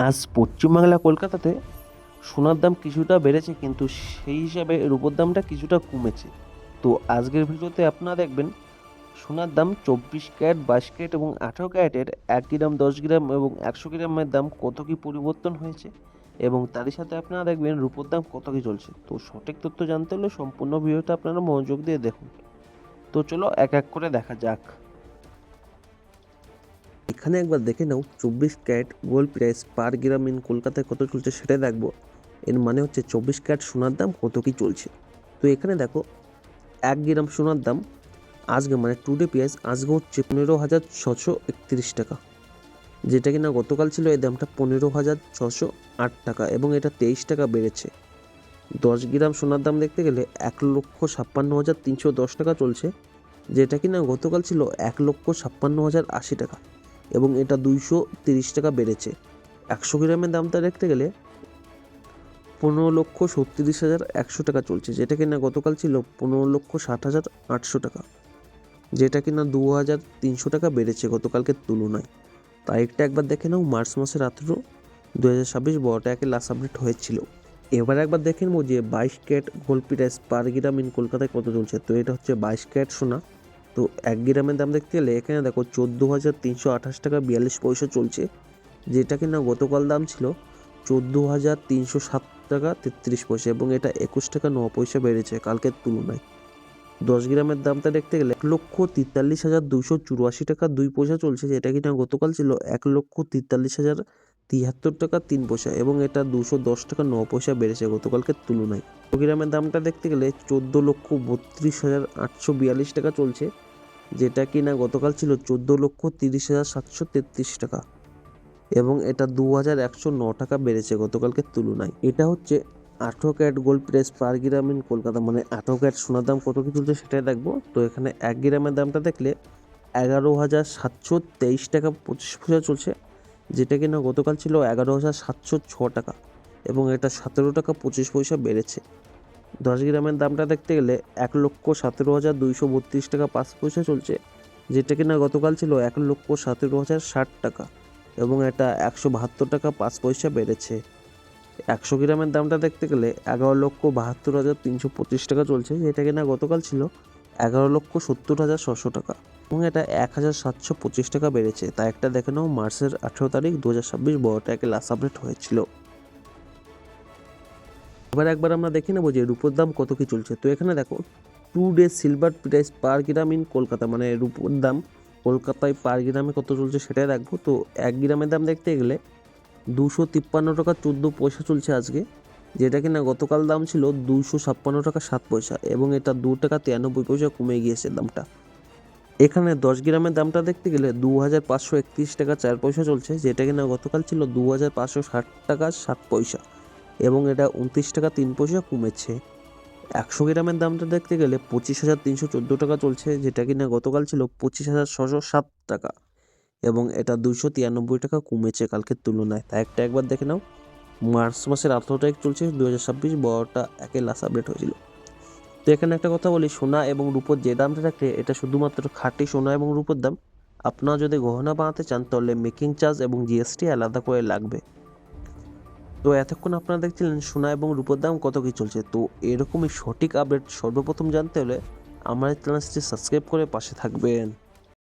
আজ পশ্চিমবাংলা কলকাতাতে সোনার দাম কিছুটা বেড়েছে, কিন্তু সেই হিসাবে রূপোর দামটা কিছুটা কমেছে। তো আজকের ভিডিওতে আপনারা দেখবেন সোনার দাম 24 ক্যারেট, 22 ক্যারেট এবং 18 ক্যারেটের 1 গ্রাম, 10 গ্রাম এবং 100 গ্রামের দাম কত কি পরিবর্তন হয়েছে, এবং তারই সাথে আপনারা দেখবেন রূপোর দাম কত কি চলছে। তো সঠিক তথ্য জানতে হলে সম্পূর্ণ ভিডিওটা আপনারা মনোযোগ দিয়ে দেখুন। তো চলো এক এক করে দেখা যাক। এখানে একবার দেখে নাও 24 carat gold price per gram in কলকাতায় কত চলছে সেটাই দেখবো। এর মানে হচ্ছে 24 ক্যারেট সোনার দাম কত কি চলছে। তো এখানে দেখো 1 গ্রাম সোনার দাম আজকে মানে টুডে প্রাইস আজকে হচ্ছে 15,631 টাকা, যেটা কিনা গতকাল ছিল এই দামটা 15,608 টাকা, এবং এটা 23 টাকা বেড়েছে। 10 গ্রাম সোনার দাম দেখতে গেলে 1,56,310 টাকা চলছে, যেটা কিনা গতকাল ছিল 1,56,080 টাকা, এবং এটা 230 টাকা বেড়েছে। 100 গ্রামের দামটা দেখতে গেলে 15,37,100 টাকা চলছে, যেটা কিনা গতকাল ছিল 15,60,800 টাকা, যেটা কিনা 2,300 টাকা বেড়েছে গতকালকের তুলনায়। তারিখটা একবার দেখে নাও, মার্চ মাসের 18, 2026 বড়টা একে লাস্ট আপডেট হয়েছিল। এবার একবার দেখে নেবো যে 22 carat gold price per gram in কলকাতায় কত চলছে। তো এটা হচ্ছে 22 ক্যারেট সোনা। তো 1 গ্রামের দাম দেখতে গেলে এখানে দেখো 14,328 টাকা 42 পয়সা চলছে, যেটা কিনা গতকাল দাম ছিল 14,307 টাকা 33 পয়সা, এবং এটা 21 টাকা 9 পয়সা বেড়েছে কালকের তুলনায়। 10 গ্রামের দামটা দেখতে গেলে 1,43,284 টাকা 2 পয়সা চলছে, যেটা কিনা গতকাল ছিল 1,43,073 টাকা 3 পয়সা, এবং এটা 210 টাকা 9 পয়সা বেড়েছে গতকালকের তুলনায়। 100 গ্রামের দামটা দেখতে গেলে 14,32,842 টাকা চলছে, যেটা কিনা গতকাল ছিল 14,30,733 টাকা, এবং এটা 2,109 টাকা বেড়েছে গতকালকের তুলনায়। এটা হচ্ছে 18 carat gold price per gram in Kolkata, মানে 18 ক্যারেট সোনার দাম কত কি চলছে সেটাই দেখবো। তো এখানে 1 গ্রামের দামটা দেখলে 11,723 টাকা 25 পয়সা চলছে, যেটা কিনা গতকাল ছিল 11,706 টাকা, এবং এটা 17 টাকা 25 পয়সা বেড়েছে। 10 গ্রামের দামটা দেখতে গেলে 1,17,232 টাকা 5 পয়সা চলছে, যেটা কিনা গতকাল ছিল 1,17,060 টাকা, এবং এটা 172 টাকা 5 পয়সা বেড়েছে। 100 গ্রামের দামটা দেখতে গেলে 11,72,325 টাকা চলছে, যেটা কিনা গতকাল ছিল 11,70,600 টাকা, এবং এটা 1,725 টাকা বেড়েছে। তাই একটা দেখে নাও, মার্চের 18 তারিখ 2026 বড়টা একে লাস্ট আপডেট হয়েছিল। এবার একবার আমরা দেখে নেবো যে রূপোর দাম কত কি চলছে। তো এখানে দেখো 2 day silver price per gram in Kolkata, মানে রূপোর দাম কলকাতায় পার গ্রামে কত চলছে সেটাই রাখবো। তো 1 গ্রামের দাম দেখতে গেলে 253 টাকা 14 পয়সা চলছে আজকে, যেটা কিনা গতকাল দাম ছিল 256 টাকা 7 পয়সা, এবং এটা 2 টাকা 93 পয়সা কমে গিয়েছে দামটা। এখানে 10 গ্রামের দামটা দেখতে গেলে 2,531 টাকা 4 পয়সা চলছে, যেটা কিনা গতকাল ছিল 2,560 টাকা 7 পয়সা, এবং এটা 29 টাকা 3 পয়সা কমেছে। 100 গ্রামের দামটা দেখতে গেলে 25,314 টাকা চলছে, যেটা কিনা গতকাল ছিল 25,607 টাকা, এবং এটা 293 টাকা কমেছে কালকের তুলনায়। তাই একটা একবার দেখে নাও, মার্চ মাসের 18 তারিখ চলছে 2026 বড়টা একে লাস্ট আপডেট হয়েছিল। তো এখানে একটা কথা বলি, সোনা এবং রূপোর যে দামটা থাকে এটা শুধুমাত্র খাঁটি সোনা এবং রূপোর দাম। আপনারা যদি গহনা বানাতে চান তাহলে মেকিং চার্জ এবং জিএসটি আলাদা করে লাগবে। তো এতক্ষণ আপনারা দেখছিলেন সোনা এবং রূপোর দাম কত কি চলছে। তো এরকমই সঠিক আপডেট সর্বপ্রথম জানতে হলে আমার চ্যানেলটি সাবস্ক্রাইব করে পাশে থাকবেন।